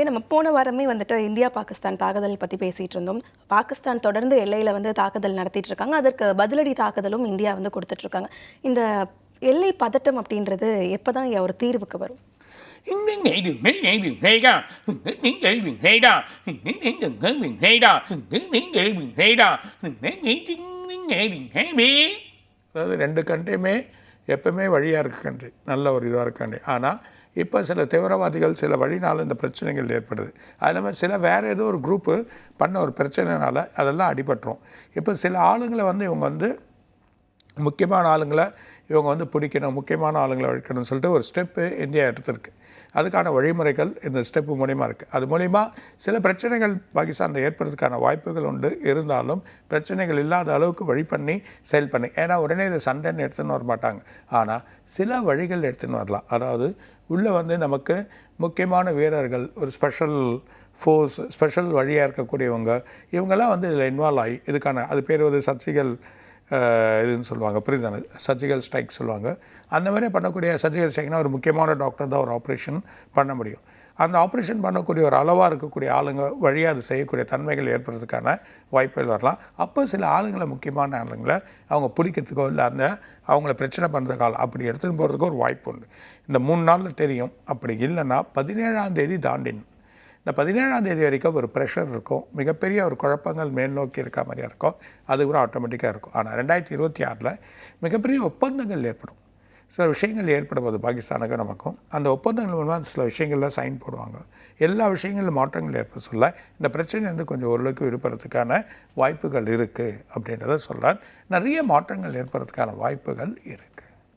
நம்ம போன வாரமே வந்துட்டு இந்தியா பாகிஸ்தான் தாக்குதல் பற்றி பேசிகிட்டு இருந்தோம். பாகிஸ்தான் தொடர்ந்து எல்லையில் வந்து தாக்குதல் நடத்திட்டு இருக்காங்க. அதற்கு பதிலடி தாக்குதலும் இந்தியா வந்து கொடுத்துட்ருக்காங்க. இந்த எல்லை பதட்டம் அப்படின்றது எப்போ தான் ஒரு தீர்வுக்கு வரும்? அதாவது ரெண்டு கண்ட்ரியுமே எப்பவுமே வழியாக இருக்க கண்ட்ரி, நல்ல ஒரு இதாக இருக்க கண்ட்ரி. ஆனால் இப்போ சில தீவிரவாதிகள் சில வழினால் இந்த பிரச்சனைகள் ஏற்படுது. அது இல்லாமல் சில வேறு ஏதோ ஒரு குரூப்பு பண்ண ஒரு பிரச்சனைனால அதெல்லாம் அடிபட்டுரும். இப்போ சில ஆளுங்களை வந்து இவங்க வந்து முக்கியமான ஆளுங்களை இவங்க வந்து பிடிக்கணும், முக்கியமான ஆளுங்களை அழிக்கணும்னு சொல்லிட்டு ஒரு ஸ்டெப்பு இந்தியா எடுத்துருக்கு. அதுக்கான வழிமுறைகள் இந்த ஸ்டெப்பு மூலிமா இருக்குது. அது மூலிமா சில பிரச்சனைகள் பாகிஸ்தானில் ஏற்படுறதுக்கான வாய்ப்புகள் உண்டு. இருந்தாலும் பிரச்சனைகள் இல்லாத அளவுக்கு வழி பண்ணி செயல் பண்ணி, ஏன்னா உடனே இதை சண்டைன்னு எடுத்துன்னு வர மாட்டாங்க. ஆனால் சில வழிகள் எடுத்துன்னு வரலாம். அதாவது உள்ளே வந்து நமக்கு முக்கியமான வீரர்கள், ஒரு ஸ்பெஷல் ஃபோர்ஸ், ஸ்பெஷல் வழியாக இருக்கக்கூடியவங்க, இவங்கெல்லாம் வந்து இதில் இன்வால்வ் ஆகி இதுக்கான அது பேர் வந்து சர்ஜிக்கல் இதுன்னு சொல்லுவாங்க, புரியுதானே, சர்ஜிக்கல் ஸ்ட்ரைக் சொல்லுவாங்க. அந்த மாதிரி பண்ணக்கூடிய சர்ஜிக்கல் ஸ்ட்ரைக்னால் ஒரு முக்கியமான டாக்டர் தான் ஒரு ஆப்ரேஷன் பண்ண முடியும். அந்த ஆப்ரேஷன் பண்ணக்கூடிய ஒரு அளவாக இருக்கக்கூடிய ஆளுங்க வழியாக அது செய்யக்கூடிய தன்மைகள் ஏற்படுறதுக்கான வாய்ப்புகள் வரலாம். அப்போ சில ஆளுங்களை, முக்கியமான ஆளுங்களை அவங்க பிடிக்கிறதுக்கோ இல்லை அந்த அவங்கள பிரச்சனை பண்ணுறதுக்காக அப்படி எடுத்துகிட்டு போகிறதுக்கோ ஒரு வாய்ப்பு உண்டு. இந்த 3 நாளில் தெரியும். அப்படி இல்லைன்னா 17ஆம் தேதி தாண்டின், இந்த 17ஆம் தேதி வரைக்கும் ஒரு ப்ரெஷர் இருக்கும், மிகப்பெரிய ஒரு குழப்பங்கள் மேல் நோக்கி இருக்க மாதிரியாக இருக்கும். அது கூட ஆட்டோமேட்டிக்காக இருக்கும். ஆனால் 2026 மிகப்பெரிய ஒப்பந்தங்கள் ஏற்படும். சில விஷயங்கள் ஏற்படும்போது பாகிஸ்தானுக்கும் நமக்கும் அந்த ஒப்பந்தங்கள் மூலமாக சில விஷயங்களில் சைன் போடுவாங்க. எல்லா விஷயங்களிலும் மாற்றங்கள் ஏற்பட சொல்ல இந்த பிரச்சனை வந்து கொஞ்சம் ஓரளவுக்கு விடுபடுறதுக்கான வாய்ப்புகள் இருக்குது அப்படின்றத சொல்கிறார். நிறைய மாற்றங்கள் ஏற்படுறதுக்கான வாய்ப்புகள் இருக்குது.